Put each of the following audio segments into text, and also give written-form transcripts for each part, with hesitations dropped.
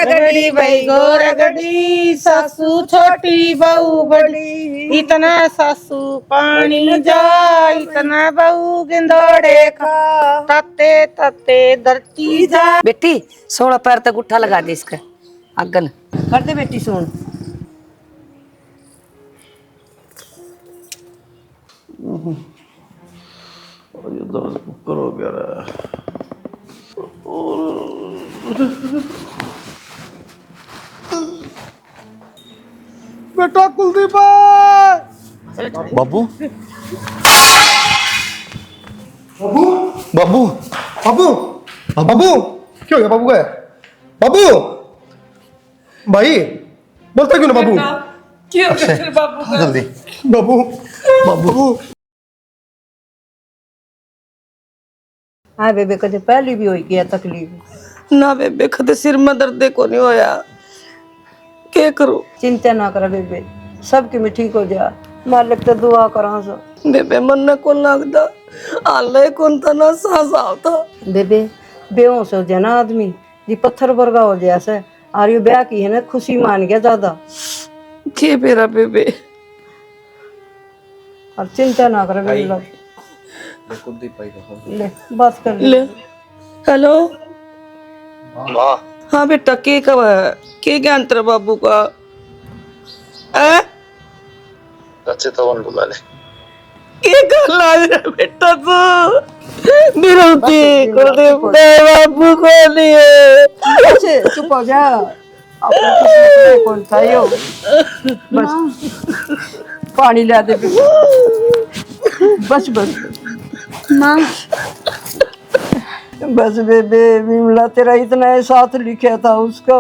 रगड़ी भाई गो रगड़ी, सासू छोटी बहू बड़ी, इतना सासू पानी जा, इतना बहू गिंदोड़े खा, तते तते धरती जा। बेटी 16 पैर तक उठा लगा दे इसका अगन कर दे बेटी सुन। ये दर्द करो प्यारा। बेटा कुलदीप बाबू बाबू बाबू बाबू बाबू क्या हो गया बाबू का? बाबू भाई बोलता क्यों ना बाबू? क्यों बाबू का? जल्दी बाबू बाबू। हाँ बेबे कदे पहली भी होई गया तकलीफ ना बेबे कदे सिर में दर्द को नहीं होया, क्या करूं? चिंता ना कर बेबे सब की मैं ठीक हो जा, मालिक तो दुआ करा सो। बेबे मन न को लगदा, आले कौन था ना सांस आवता। बेबे बेहोश हो जाए ना आदमी जी पत्थर वर्गा हो जाए से, और ये ब्याह की है ना खुशी मान गया ज्यादा। के मेरा बेबे और चिंता ना कर बेबे, ले बात कर ले। हेलो हाँ बेटा के कब है, के ज्ञान तेरा बाबू का? अच्छे तो बुला ले। के गल आ रहा बेटा तू बिरौती को दे बाबू को लिए। चुप हो जा, अपनी किस्मत में कौन था यो? बस पानी ला दे बस बस माँ बस बेबे विमला तेरा इतना साथ लिखा था उसका,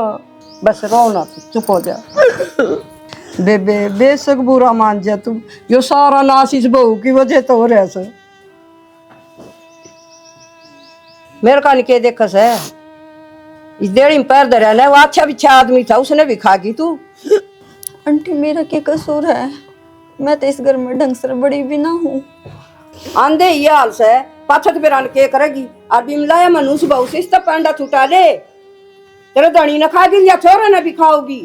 बस रो ना तू, चुप हो जा बेबे। बेशक बुरा मान जा तू, यो सारा नाश इस बहू की वजह तो हो रहा है। मेरे का निके देखस है इस देड़ी में पैर धरा ना, वो अच्छा बिच्छा आदमी था उसने भी खा की तू। आंटी मेरा क्या कसूर है? मैं तो इस घर में ढंग से बड़ी भी ना हूँ। आंधे ये हाल से पाछत पे के करेगी, और बिमला या मनुष्य बहू से इस तक पंडा छुटा ले, तेरे धनी न खागी या छोरा न भी खाओगी।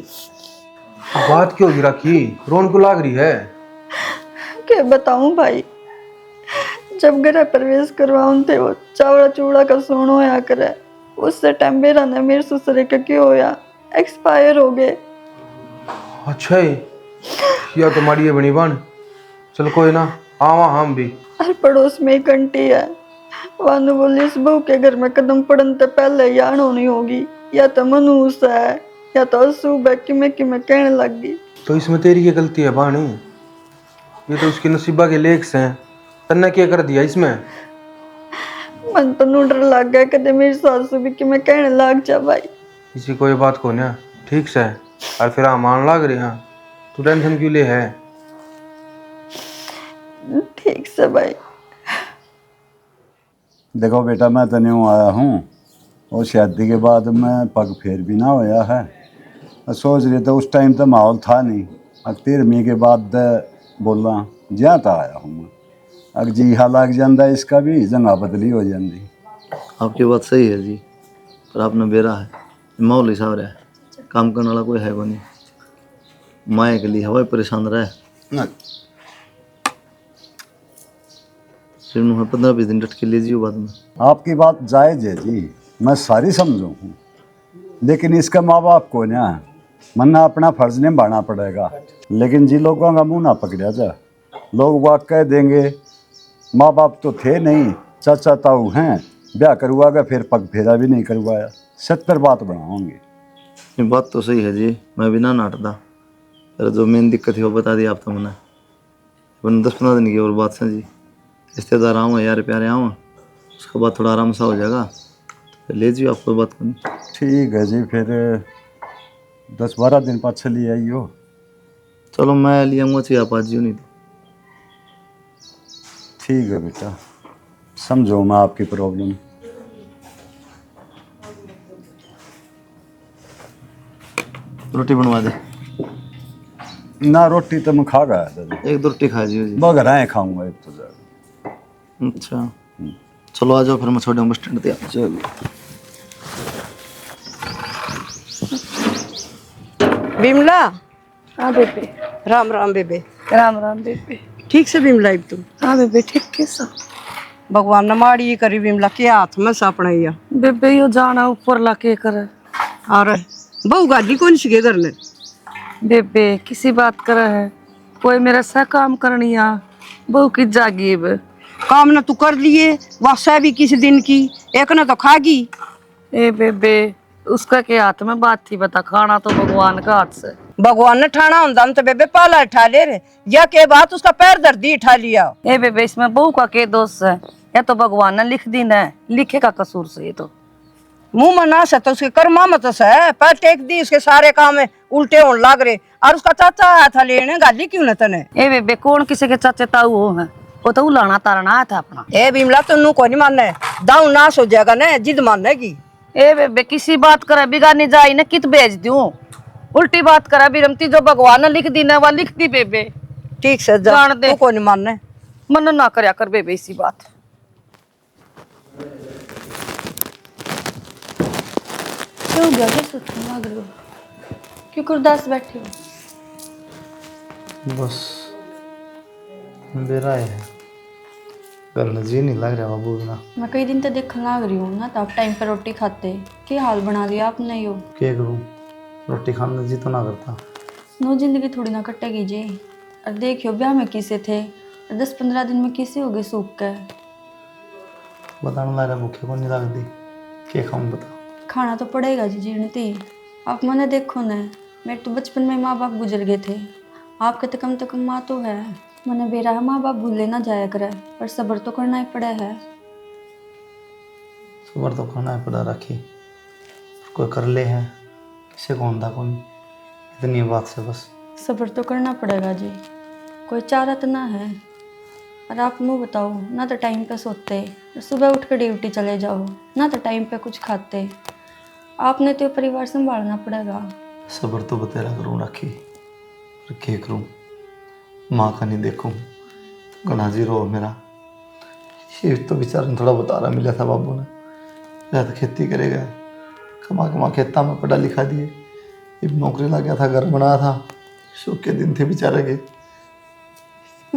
बात क्यों गिराखी, रोन को लाग रही है? क्या बताऊं भाई, जब घर प्रवेश करवाऊं थे वो चावड़ा चूड़ा का सोनो होया करे, उससे टाइम मेरा ने मेरे ससुरे का क्यों होया एक्सपायर हो गए। अच्छा है या तुम्हारी ये बनी बन, चल कोई ना आवा हम भी। हर पड़ोस में एक आंटी है, वानु बोली इस बहू के घर में कदम पड़न से पहले यान होनी होगी, या तो मनुष्य है या तो अशुभ है कि मैं कहने लग गई। तो इसमें तेरी क्या गलती है बानी? ये तो उसकी नसीबा के लेख्स हैं, तन्ने क्या कर दिया इसमें? मन तो नूडर लग गया कदे मेरी सासू भी कि मैं कहने लग जा भाई। इसी कोई बात को ना ठीक से, और फिर हम मान लाग रहे हैं, तू टेंशन क्यों ले है? ठीक से भाई। देखो बेटा मैं तो न्यू आया हूँ और शादी के बाद मैं पग फेर भी ना होया है, मैं सोच रही था उस टाइम तो माहौल था नहीं, अब 13वीं के बाद बोला जहाँ तो आया हूँ मैं, अब जी हाँ लग जाता इसका भी जगह बदली हो जाती। आपकी बात सही है जी, पर आपने बेरा है माहौल हिसाब रहा है, काम करने वाला कोई है वो नहीं, माए के लिए हवा परेशान रहा है। फिर 15-20 दिन डट के लीजिए बाद में। आपकी बात जायज़ है जी, मैं सारी समझू हूँ, लेकिन इसका माँ बाप को ना मन्ना अपना फर्ज निभाना पड़ेगा। लेकिन जी लोगों का मुंह ना पकड़ा जा, लोग बात कह देंगे माँ बाप तो थे नहीं, चाचा ताऊ हैं, ब्याह करवाएगा फिर पग फेरा भी नहीं करवाया, 70 बात बनाओगे। ये बात तो सही है जी, मैं भी ना नाटता, पर जो मेन दिक्कत है वो बता दी आप तो मैंने, वरना 10-15 दिन की और बात से जी, रिश्तेदार आऊँ यार प्यारे आऊँ, उसके बाद थोड़ा आराम सा हो जाएगा, तो ले जी आपको बात करनी। ठीक है जी, फिर 10-12 दिन पाछे ले आइयो। चलो मैं ले आऊँगा चाहिए आप आज जी, नहीं तो ठीक है बेटा, समझो मैं आपकी प्रॉब्लम। रोटी बनवा दे। ना रोटी तो मैं खा गया था, 1-2 रोटी खा जी। मगर आए खाऊंगा एक तो ज़्यादा। अच्छा चलो आ जाओ, फिर मैं छोड़ बस स्टैंड पे। चलो बिमला। हाँ बेबे। राम राम बेबे। राम राम बेबे। ठीक से बिमला अब तुम? हाँ बेबे ठीक कैसा? भगवान ने माड़ी करी बिमला के हाथ में सपना ही आ। बेबे यो जाना ऊपर ला के करे। और बहू गाड़ी कौन सी के करने? बेबे किसी बात करे है, कोई मेरा सा काम करनी आ, बहू की जागी बे। काम ना तू कर लिए, वासा भी किसी दिन की, एक ना तो खागी। ए बेबे उसका के हाथ में बात थी, बता, खाना तो भगवान का हाथ से। भगवान ने ठाना होता तो बेबे पाला उठा ले रे, या के बात उसका पैर दर्दी उठा लिया। ए बेबे इसमें बहू का के दोष है, या तो भगवान ने लिख दी न, लिखे का कसूर से। ये तो मुंह में ना से तो उसके कर्मा मत से है, पैर टेक दी उसके सारे काम में उल्टे होने लग रहे। और उसका चाचा आया था लेने, गाली क्यों न तने? ए बेबे कौन किसी के चाचे ताऊ हो है, वो तो उलाना तारना आया था अपना। ए बिमला तुन्नू को नहीं मानने, दाऊ नाश हो जाएगा न, जिद मानेगी। ए बेबे किसी बात करे बिगानी जाई न, कित भेज दूं, उल्टी बात करा बिरमती, जो भगवान ने लिख दी ना वह लिख दी बेबे। ठीक से जान दे, तू को नहीं मानने, मन ना करया कर बेबे इसी बात। क्यों गया, क्या सोचने लग रहे हो, क्यों उदास बैठे हो? बस बेरा है, घर में जी नहीं लग रहा बाबू बिना। मैं कई दिन तक देखने लग रही हूँ ना, तो आप टाइम पर रोटी खाते, क्या हाल बना लिया आपने यो। क्या करूँ, रोटी खाने जी तो ना करता। नो जिंदगी थोड़ी ना कटेगी जी। और देखियो ब्याह में किसे थे, 10-15 दिन में किसे हो गए सूख के। बताने लग रहा भूखे को नहीं लगती, क्या खाऊं बता। खाना तो पड़ेगा जी जीणती। आप मैंने देखो न, मेरे तो बचपन में माँ बाप गुजर गए थे, आपके तो कम माँ तो है। मैंने बेरा है माँ बाप भूले ना जाया करे, पर सब्र तो करना ही पड़ा है। सबर तो खाना है पड़ा रखी, कोई कर ले है, किसे कौन था कौन, इतनी बात से बस। सब्र तो करना पड़ेगा जी, कोई चारा तो ना है। और आप मुँह बताओ ना, तो टाइम पे सोते और सुबह उठ कर ड्यूटी चले जाओ, ना तो टाइम पे कुछ खाते। आपने तो परिवार संभालना पड़ेगा। सबर तो बतेरा करूँ रखी, पर क्या करूँ, माँ का नहीं देखूँ गना जीरो हो मेरा। ये तो बेचारा थोड़ा बहुत आराम मिला था बाबू ने, या तो खेती करेगा, कमा कमा खेता में पढ़ा लिखा दिए, ये नौकरी लग गया था, घर बनाया था, शौक के दिन थे बेचारे के,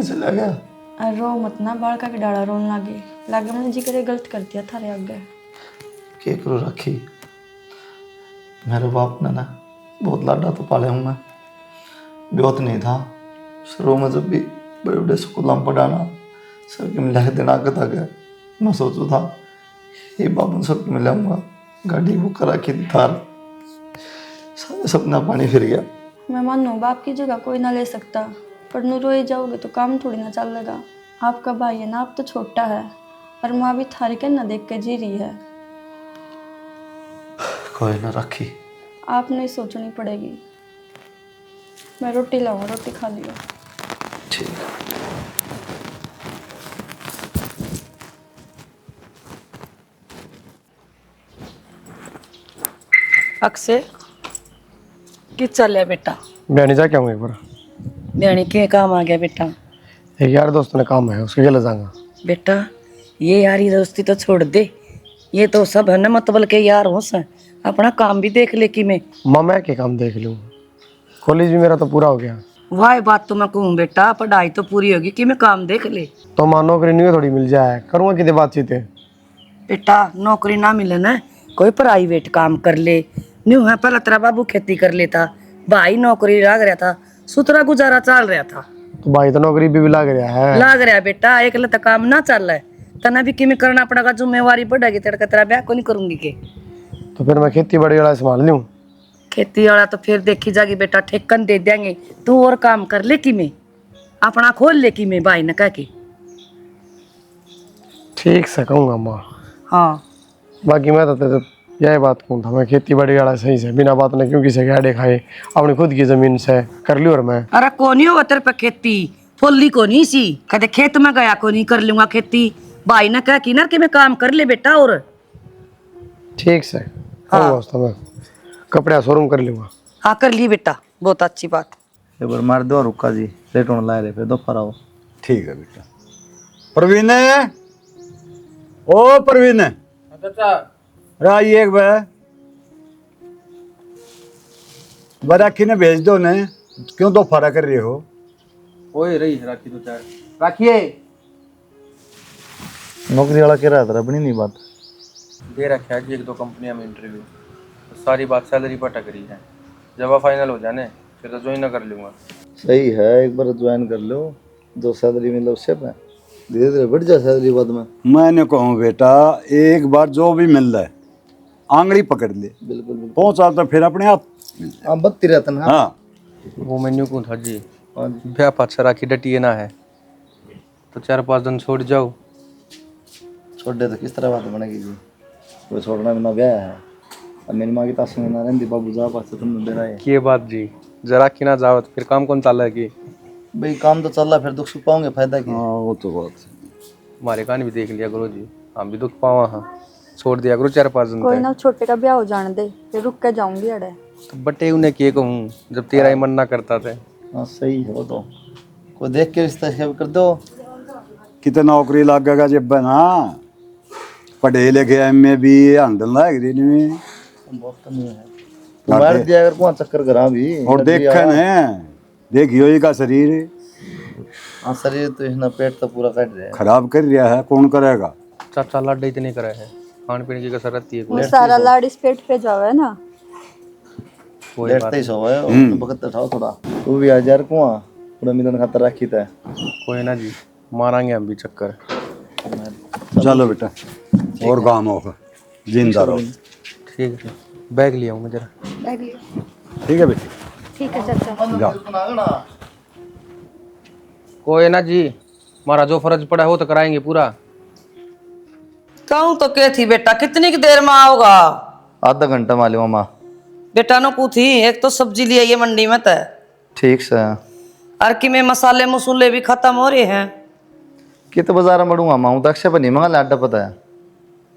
चला गया। और रो मत ना, बालका के डाला रोन लागे मैंने जी करे गलत कर दिया थारे आगे। क्या करूँ रखी, मेरे बाप ने ना बहुत लाडा तो पाले हूँ मैं, ब्योत नहीं था शुरू में, जब भी बड़े बड़े स्कूल में पढ़ाना सबके मिला के देना के तक मैं सोचू था ये बाबू सबके मिलाऊंगा, गाड़ी बुक करा के थार, सारे सपना पानी फिर गया। मैं मानो बाप की जगह कोई ना ले सकता, पर नु रोए जाओगे तो काम थोड़ी ना चलेगा। आपका भाई है ना, आप तो छोटा है, और माँ भी थारे के ना देख के जी रही है। कोई ना रखी, आपने ही सोचनी पड़ेगी। मैं रोटी लाऊंगा, रोटी खा लियो। ठीक। अक्षय कि चल बेटा, बयानी जा क्या हूँ एक बार, बयानी के काम आ गया बेटा? एक यार दोस्त ने काम है उसके ले जाऊंगा। बेटा ये यारी दोस्ती तो छोड़ दे, ये तो सब है न मतलब के यार हो सा, अपना काम भी देख ले कि मैं के काम देख लूँ, कॉलेज भी मेरा तो पूरा हो गया। वाह बात तो मैं कहूँ बेटा, पढ़ाई तो पूरी होगी कि मैं काम देख ले। तो मां नौकरी नहीं थोड़ी मिल जाए, करूँगा कितने बातचीत है। बेटा नौकरी ना मिले ना, कोई प्राइवेट काम कर ले, न्यू है पहला तेरा बाबू खेती कर लेता, भाई नौकरी लग रहा था, सुतरा गुजारा चल रहा था। तो भाई तो नौकरी भी लग रहा है। लग रहा बेटा, एक तो काम ना चल रहा है, तना भी किमें करना पड़ेगा, जिम्मेवारी बढ़ेगी, तेरा तेरा ब्याह को नहीं करूंगी के। तो फिर मैं खेती बाड़ी वाला संभाल लूँ। खेती वाला तो फिर देखी जाएगी बेटा, ठेकन दे देंगे, तू और काम कर ले कि मैं अपना खोल ले कि मैं भाई ने कह के। ठीक से कहूँगा माँ। हाँ बाकी मैं तो यही बात कहूँ था, मैं खेती बाड़ी वाला सही से बिना बात ने क्यों किसी के आड़े खाए, अपनी खुद की जमीन से कर ली। और मैं अरे कोनी हो तेरे पे खेती फुल्ली को नहीं सी, कहते खेत में गया को नहीं कर लूंगा खेती, भाई ने कह कि ना कि मैं काम कर ले बेटा। और ठीक से कहूँगा तो मैं कपड़े शोरूम कर लूँगा। हाँ कर ली बेटा, बहुत अच्छी बात। एक बार मार दो रुका जी, लेट होने लाए रहे, फिर दोपहर आओ। ठीक है बेटा। प्रवीण, ओ प्रवीण, राई एक बार वह राखी ने भेज दो ने, क्यों तो फर्क कर रही हो? ओए रही राखी तो चार राखिए नौकरी वाला कह रहा था अपनी नहीं बात। दे रखा है जी 1-2 कंपनियां में इंटरव्यू, तो सारी बात सैलरी पर टक रही है। जब वह फाइनल हो जाने फिर तो ज्वाइन कर लूँगा। सही है, एक बार ज्वाइन कर लो, जो सैलरी मिले उससे पे धीरे धीरे बढ़ जाए सैलरी बाद में। मैंने कहूँ बेटा, एक बार जो भी मिल रहा है आंगड़ी पकड़ ले, बिल्कुल पहुंचा तो फिर अपने आप मिल जाए। आप बत्ती रहता ना। हाँ वो मेन्यू कौन था जी, ब्याह पाछा राखी डटिए ना है तो 4-5 दिन छोड़ जाओ। छोड़ दे तो किस तरह बात बनेगी जी, वो छोड़ना बिना ब्याह है। अब मेरी माँ की ताश में ना रहती बाबू जा पास तुम दे रहा है। ये बात जी, जरा की ना जाओ तो फिर काम कौन चाल है कि भाई काम तो चल रहा, फिर दुख सुख पाओगे, फायदा क्या। हाँ वो तो बात है। हमारे कान भी देख लिया करो जी, हम भी दुख पावा। हाँ छोड़ दिया करो 4-5 दिन कोई तक। ना, छोटे का ब्याह हो जाने दे, फिर रुक के जाऊंगी अड़े। तो बटे उन्हें क्या कहूँ जब तेरा ही मन ना करता था। हाँ सही है, वो तो कोई देख के रिश्ता कर दो। कितना नौकरी लगेगा जब ना पढ़े लिखे MA भी हंडल लाग रही नहीं। बहुत कमी है, मार दिया अगर कौन चक्कर करा भी। और देखा न, देखियो ये का शरीर हाँ शरीर तो इतना, पेट तो पूरा कट रहा है। खराब कर रहा है, कौन करेगा? चाचा लाड इतने करे है, खान पीने की कसर रहती है वो सारा लाड इस पेट पे जावे ना। कोई बात लेटते ही सो है, और बखत उठाओ थोड़ा। तू भी 1000 कुआ पूरा मिलन खातर रखी था। कोई ना जी, मारांगे हम भी चक्कर। चलो बेटा, और काम होगा, जिंदा रहो। ठीक है, बैग लिया हूँ मैं जरा। ठीक है बेटी, ठीक है चाचा। जाओ। कोई ना जी, हमारा जो फर्ज पड़ा है वो तो कराएंगे पूरा। कहूँ तो क्या थी बेटा, कितनी की देर में आओगा? आधा घंटा मालूम मामा। बेटा नो पूछी, एक तो सब्जी ले आई है मंडी में तय, ठीक से और कि में मसाले मसूले भी खत्म हो रहे हैं। कित बाजार में मड़ूंगा माँ, तो अक्षय पर नहीं मंगा लाडा पता है।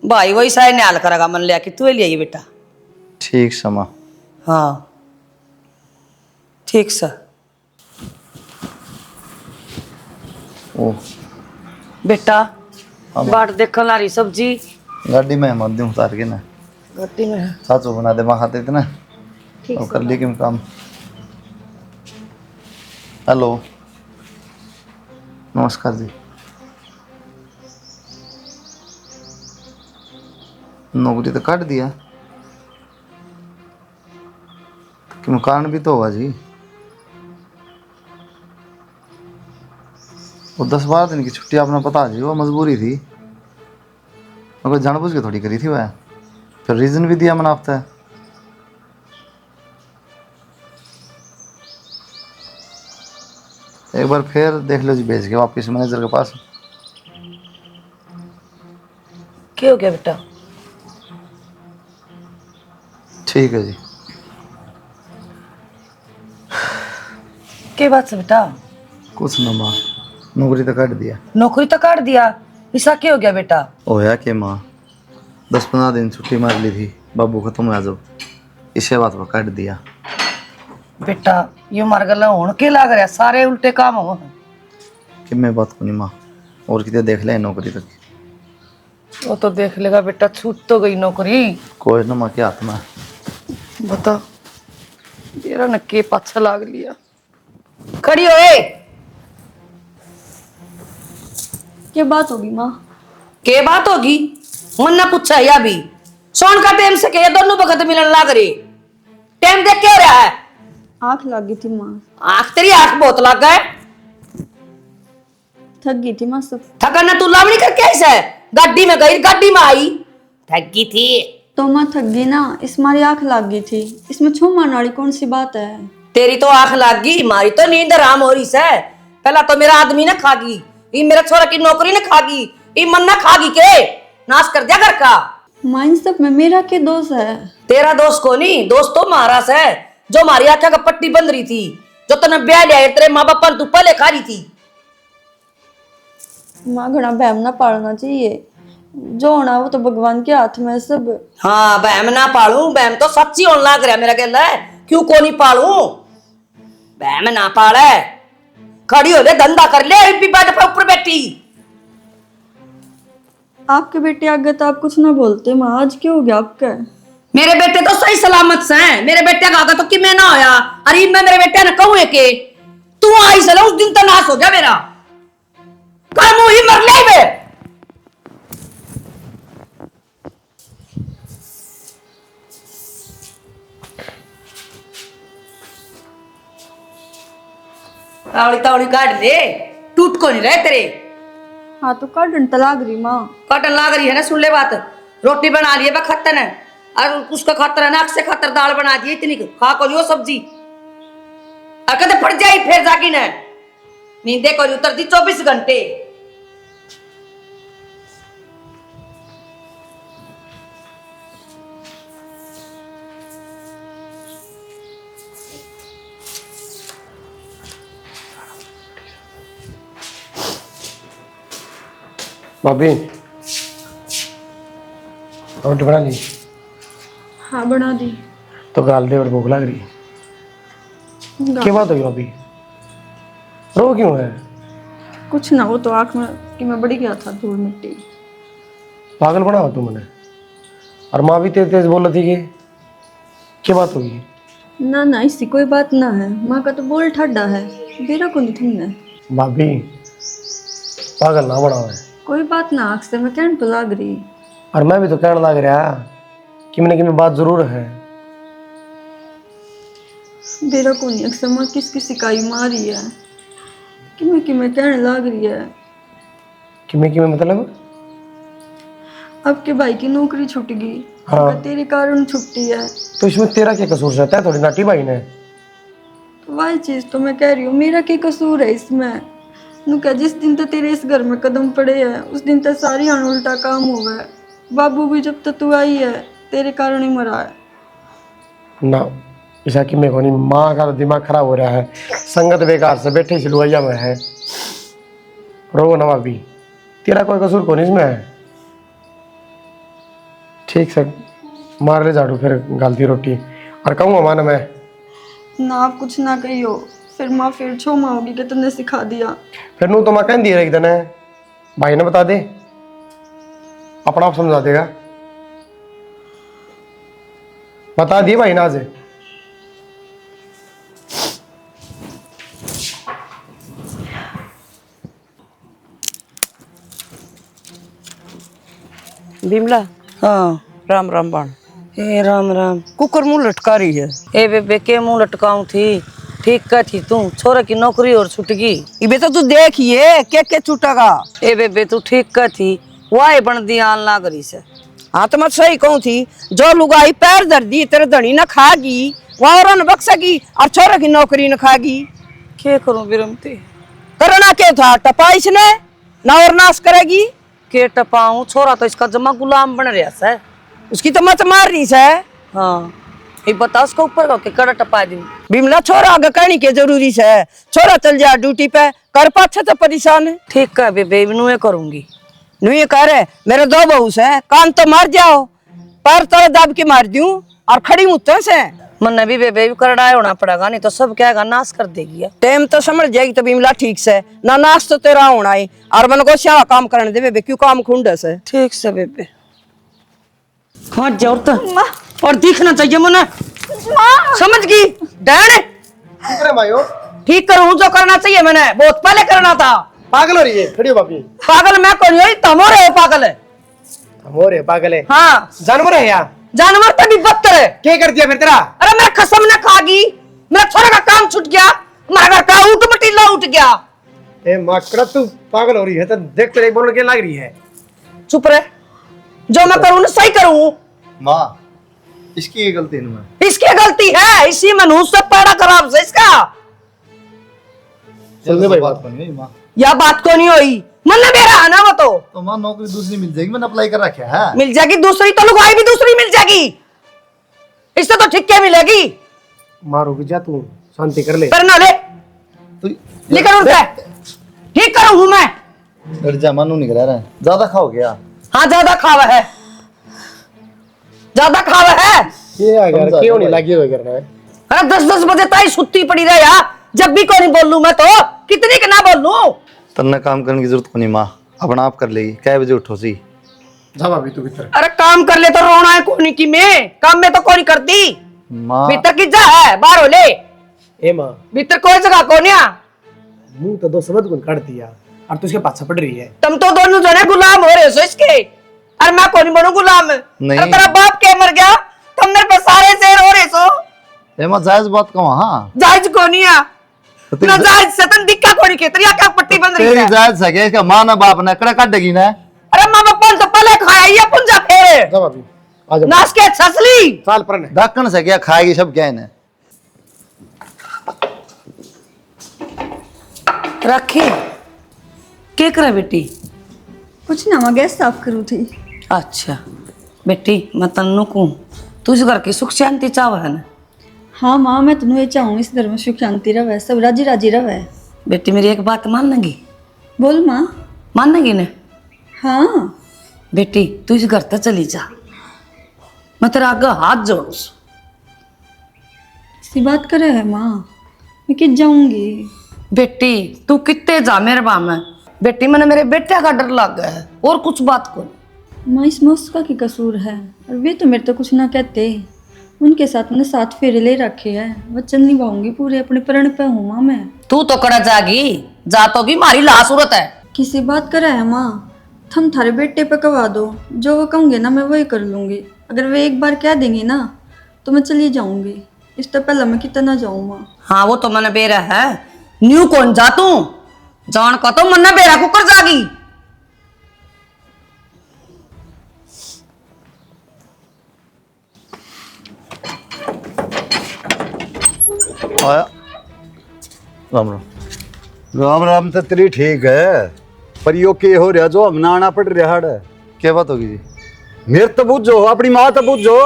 भाई वही सारे न्याल करेगा, मन लिया कि तू ले आई बेटा। ठीक से माँ। हाँ ठीक सर। ओ बेटा बाट देखने ला रही सब्जी गाड़ी में मत दूँ उतार के ना, गड्डी में है। साचो बना दे, माँ खाते इतना और कर ली क्यों काम। हेलो नमस्कार जी। नौकरी तो काट दिया, कि मकान भी तो होगा जी। वो 10-12 दिन की छुट्टी आपने पता जी, वो मजबूरी थी, मगर जानबूझ के थोड़ी करी थी वह, फिर रीज़न भी दिया मैंने आपसे। एक बार फिर देख लो जी, भेज के वापस मैनेजर के पास। क्या हो गया बेटा? ठीक है जी। क्या बात है बेटा? कुछ ना माँ, नौकरी तो काट दिया। नौकरी तो काट दिया, ऐसा क्या हो गया बेटा? होया कि माँ 10-15 दिन छुट्टी मार ली थी, बाबू खत्म हुआ जब, इसे बात पर काट दिया। बेटा ये मार गला होने के लाग रहा, सारे उल्टे काम हो। कि मैं बात को नहीं माँ, और कितने देख ले नौकरी तक। वो तो देख लेगा बेटा, छूट तो गई नौकरी। कोई ना माँ के हाथ में। बता तेरा नक्के पाछा लाग लिया। खड़ी होए। क्या बात होगी माँ? के बात होगी? मन ना पूछा या भी सोन का टाइम से के दोनों वक्त मिलन लाग रही। टाइम देख क्या हो रहा है? आँख लग गई थी माँ। आंख तेरी आंख बहुत लग गए। थक गई थी माँ सब। थकन ना तू लावणी कर कैसे गाड़ी में गई, गाड़ी में आई, थक गई थी। तो माँ थक गई ना, इस मारी आँख लग गई थी, इसमें छू मारने वाली कौन सी बात है? तेरी तो आंख लग गई, मारी तो नींद आराम हो रही है। पहला तो मेरा आदमी ने खागी, ये मेरा छोरा की नौकरी ने खागी, ये मन ना खागी के नाश कर दिया घर का। माँ इन सब में मेरा क्या दोष है? तेरा दोस्त को नहीं, दोस्त तो महाराज है, जो हमारी आंखें का पट्टी बंद रही थी, जो तूने ब्याह लिया तेरे माँ बाप पर तू पहले खा रही थी। माँ घना बहम ना पालना चाहिए, जो होना वो तो भगवान के हाथ में है सब। हाँ बहम ना पालू, बहम तो सच्ची होने लग रहा मेरा कहना है, क्यों को नहीं पालू? बहम ना पाले, खड़ी हो ले, धंधा कर ले, भी बेड पे ऊपर बैठी। आपके बेटे आगे तो आप कुछ ना बोलते माँ, आज क्या हो गया आपका? मेरे बेटे तो सही सलामत से हैं। मेरे बेटे का आगा तो कि मैं ना होया। अरे मैं मेरे बेटे ने कहूँ के तू आई सला उस दिन तो नाश हो गया मेरा। कल मुंह ही मर ले बे। तावड़ी तावड़ी काट ले, टूट को नहीं रहे तेरे। हाँ तो काटन तो लाग रही माँ। कटन लाग रही है ना, सुन ले बात। रोटी बना ली है खत्तन है, और उसका खतर है ना, अक्से खतर दाल बना दी इतनी खा को लियो सब्जी। और कहते फट जाई फिर जागी न नींदे को उतरती 24 घंटे। भाभी रोटी बना ली? हाँ बना दी। तो गाल दे और भूख लग रही है। क्या बात हुई भाभी, रो क्यों है? कुछ ना, वो तो आँख में कि मैं बढ़ी गया था धूल मिट्टी। पागल बना हो तुमने। और माँ भी तेज तेज बोल रही थी कि क्या बात होगी? ना ना इससी कोई बात ना है, माँ का तो बोल ठड्डा है, बेरा को नहीं तुमने। भाभी पागल ना बना है। कोई बात ना, आँख से मैं कहने तो लाग रही। और मैं भी तो कहने लग रहा कि मैंने कि बात जरूर है। बेरा को नहीं, अक्सर माँ किसकी सिकाई मारी है कि मैं कहने लाग रही है कि मैं मतलब आपके भाई की नौकरी छूट गई। हाँ। अगर तेरे कारण छुट्टी है तो इसमें तेरा क्या कसूर रहता है? थोड़ी नाटी भाई ने। तो वही चीज तो मैं कह रही हूँ, मेरा क्या कसूर है इसमें। नुका जिस दिन तो तेरे इस घर में कदम पड़े है उस दिन तो सारी अन उल्टा काम हो गया। बाबू भी जब तक तू आई है तेरे कारण ही मरा है। ना ऐसा कि मेरे को नहीं, माँ का तो दिमाग खराब हो रहा है। संगत बेकार से बैठे सिलवैया में है। रो ना भाभी, तेरा कोई कसूर कौन इसमें है। ठीक से मार ले झाड़ू, फिर गालती रोटी। और कहूँगा माँ मैं ना आप कुछ ना कहियो, फिर माँ फिर छोमा होगी कि तुमने सिखा दिया। फिर नू तो मैं कह दी एक दिन भाई ने बता दे, अपना आप समझा देगा। बता दिए भाई ना आज। बिमला। हाँ राम राम बाण। ए राम राम। कुकर मुंह लटका रही है। ए बेबे के मुंह लटकाऊं थी, ठीक का थी तू। छोरा की नौकरी और छूट गई। इबे तो तू देखिए क्या छूटेगा। ए बेबे तू ठीक का थी, वाई बन दी आन लाग रही से। हाँ तो मैं सही कहूँ थी, जो लुगाई पैर धर दी तेरे धनी न खागी वहाँ न बक्सेगी और छोरे की नौकरी न खागी। क्या करूं बिरमती, करना क्या था, टपा इसने ना और नाश करेगी। के टपाऊं, छोरा तो इसका जमा गुलाम बन रहा से। उसकी तो मत मार रही है। हाँ ये बता उसका ऊपर का के कड़ा टपा दी। बिमला छोरा आगे कहनी के जरूरी है, छोरा चल जा ड्यूटी पे, कर पाछे तो परेशान है। ठीक है बेबे, नुए करूंगी। नहीं कह रहे मेरे दो बहू है, कान तो मार जाओ, पैर तले दाब के मार दूं और खड़ी मुत्ते से। मन भी बेबे भी करड़ा होना पड़ेगा, नहीं तो सब क्या नाश कर देगी। टाइम तो समझ जाएगी तो बिमला ठीक से ना, नाश तो तेरा होना ही। और मन को श्याला काम करने दे बेबे, क्यों काम खुंड से। ठीक से बेबे हाँ जरूरत और दिखना चाहिए मना, समझ गई डैन। ठीक करूँ जो करना चाहिए मैंने बहुत पहले करना था। पागल हो रही है खड़ी हो भाभी। पागल मैं कौन हुई, तुम हो रहे हो पागल है। हम हो रहे पागल है। हाँ जानवर है यार, जानवर तो भी बदतर है। क्या कर दिया फिर तेरा? अरे मैं कसम न खागी, मेरा छोरा का काम छूट गया, हमारा घर का ऊँट मटीला उठ गया। ए माकड़ा तू पागल हो रही है तो देख तेरे बोलने के लग रही है। चुप रहे, जो मैं करूँ ना सही करूँ। माँ इसकी ये गलती नहीं है। इसकी गलती है, इसी मनहूस से पैदा खराब से इसका। चल भाई बात बन गई माँ। या बात को नहीं हुई, मन मेरा है ना वो तो माँ नौकरी दूसरी मिल जाएगी, मैंने अप्लाई कर रखा है। मिल जाएगी दूसरी तो लुगाई भी दूसरी मिल जाएगी, इससे तो ठीक क्या मिलेगी। मारोगी जा तू, शांति कर ले। पर ना ले तो लेकर उठा, ठीक करूँ हूँ मैं। डर जा, मानू नहीं करा रहा है, ज्यादा खाओ क्या? हाँ ज्यादा खावा है, ज्यादा खावा है। ये अगर क्यों नहीं लगी हुई कर रहा है। अरे 10-10 बजे ताई सुत्ती पड़ी रहे यार, जब भी कोई नहीं बोल लूं मैं तो कितनी के ना बोल लूं। तन्ना काम करने की जरूरत को नहीं माँ, अपना आप कर लेगी। कै बजे उठो सी? जा भाभी तू भीतर। अरे काम कर ले तो रोना है कोनी की मैं काम में तो कोनी करती माँ भीतर की जा है बाहर हो ले ए माँ भीतर कोई जगह कोनिया मुंह तो दो शब्द गुन काट दिया और तू उसके पास पड़ रही है। तुम तो दोनों जने गुलाम हो रहे हो इसके अरे मैं कोनी बनू गुलाम नहीं। अरे तेरा बाप क्या मर गया तुम मेरे पे सारे शेर हो रहे सो ए माँ जायज बात कहूँ हाँ जायज कोनिया तो ना जायज से तुम दिक्का कोनी के तेरी क्या पट्टी बन रही तेरी है जायज है क्या इसका माँ ना बाप ने कड़ा काटेगी ना अरे माँ बाप तो पहले खाया ये पुंजा फेरे जा भाभी आ जा नाश के छसली साल पर ने ढक्कन से क्या खाएगी सब क्या इन्हें रखे क्या करे बेटी कुछ ना मैं गैस साफ करूँ थी। अच्छा बेटी मैं तन्नू को तुझ घर की सुख शांति चाव है ना हाँ माँ मैं तुम्हें चाहूँ इस घर में सुख शांति रहे सब राजी राजी रहे। बेटी मेरी एक बात मानेगी बोल माँ। मानेगी ने हाँ बेटी तू इस घर तक चली जा मैं तेरा आगे हाथ जोड़ू सी बात करे है माँ मैं कित जाऊंगी। बेटी तू कितने जा मेरे बाम बेटी मैंने मेरे बेटे का डर लग गया है और कुछ बात को माँ इसमें उसका की कसूर है और वे तो मेरे तो कुछ ना कहते उनके साथ मैंने 7 फेरे ले रखे हैं वचन निभाऊंगी पूरे अपने प्रण पे हूँ माँ मैं। तू तो कड़ा जागी जा तो भी मारी ला सूरत है किसी बात करे है माँ थम थारे बेटे पे कवा दो जो वो कहूँगे ना मैं वही कर लूंगी अगर वे एक बार कह देंगी ना तो मैं चली जाऊंगी इससे पहले मैं कितना जाऊँ माँ। हाँ वो तो मैंने बेरा है न्यू कौन जा तू जान का तो मन्ना बेरा कुकर जागी आया राम राम राम राम तो तेरी ठीक है पर यो के हो रहा जो हमने आना पड़ रहा है। क्या बात होगी जी मेरे तो पूछो अपनी माँ तो पूछो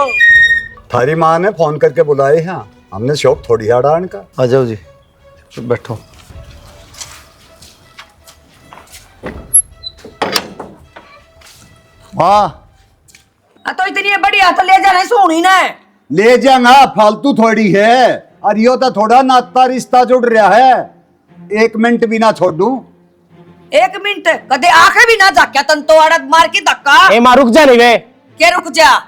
थारी माँ ने फोन करके बुलाए हैं हमने शौक थोड़ी हाड़ान का। आ जाओ जी बैठो माँ तो इतनी बड़ी हाथ ले जाना सोनी ना ले जाना फालतू थोड़ी है और यो तो थोड़ा नाता रिश्ता जुड़ रहा है 1 मिनट भी ना छोड़ू। 1 मिनट कदे आंखें भी ना जाक्या तन तो अड़द मार के धक्का ए माँ रुक जा नहीं वे के रुक जा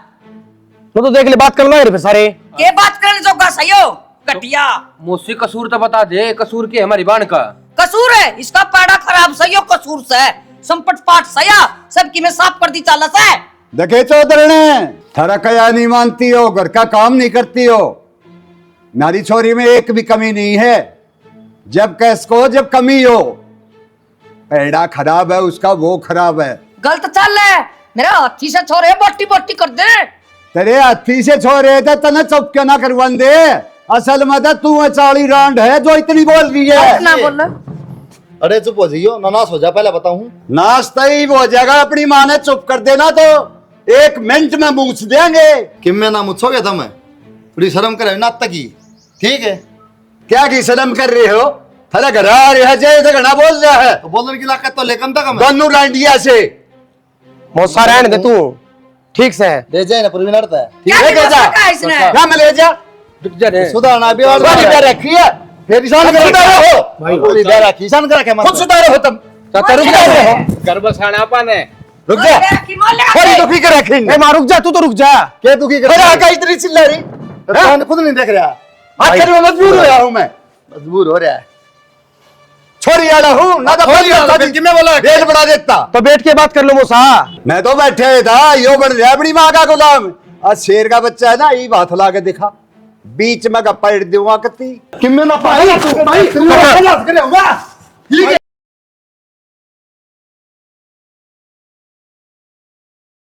तो देख ले बात करना है फिर सारे के बात करने जोगा सयो कटिया मुझसे कसूर तो बता दे कसूर की हमारी बाण का कसूर है इसका पाड़ा खराब सयो कसूर से संपट पाठ सया सबकी में साफ कर दी चालस है देखे चौधरी ने थारा कया नहीं मानती हो घर का काम नहीं करती हो नारी छोरी में एक भी कमी नहीं है जब कैसको जब कमी हो पैड़ा खराब है उसका वो खराब है। गलत चल है मेरा हाथी से छोरे बोटी बोटी कर दे तेरे हाथी से छोड़े थे तने चुप क्यों ना करवन दे असल में तो तू चाली रांड है जो इतनी बोल रही है। ना बोल अरे चुप हो जाइयो नानास हो जा पहले बताऊं नाश्ता ही हो जाएगा अपनी माँ ने चुप कर देना तो 1 मिनट में मूछ देंगे। कि मैं ना मुझोगे तुम थोड़ी शर्म करे ना तक की ठीक है क्या की शर्म कर रहे हो थारा घर आ रहा है जय घना बोल रहा है तो बोलने की लाकत तो लेकन तक हम दोनों रांडिया से बहुत सारे हैं दे तू ठीक से ले जाए ना पूरी नड़ता है क्या ले जा का इसने ना मैं ले जा रुक जा रे सुधारना भी और वाली पे रखी है फिर ईशान कर हो भाई पूरी बेरा किसान करा के खुद सुधारो हो तुम रुक जा घर बसाना अपन है रुक जा बड़ी दुखी कर रखी ए माँ रुक जा तू तो रुक जा क्या दुखी कर रहा है इतनी चिल्ला रही तो खुद नहीं देख रहा आखिर में मजबूर होया हूं मैं मजबूर हो रहा है छोरी आड़ा हूं ना तो किसने बोला बेल बढ़ा देता तो बैठ के बात कर लो मोसा मैं तो बैठे था यो बन रहा अपनी माँ का गुलाम आज शेर का बच्चा है ना ये बात ला के दिखा बीच में गप्पा दूंगा कत्ती कि मैं ना पाई भाई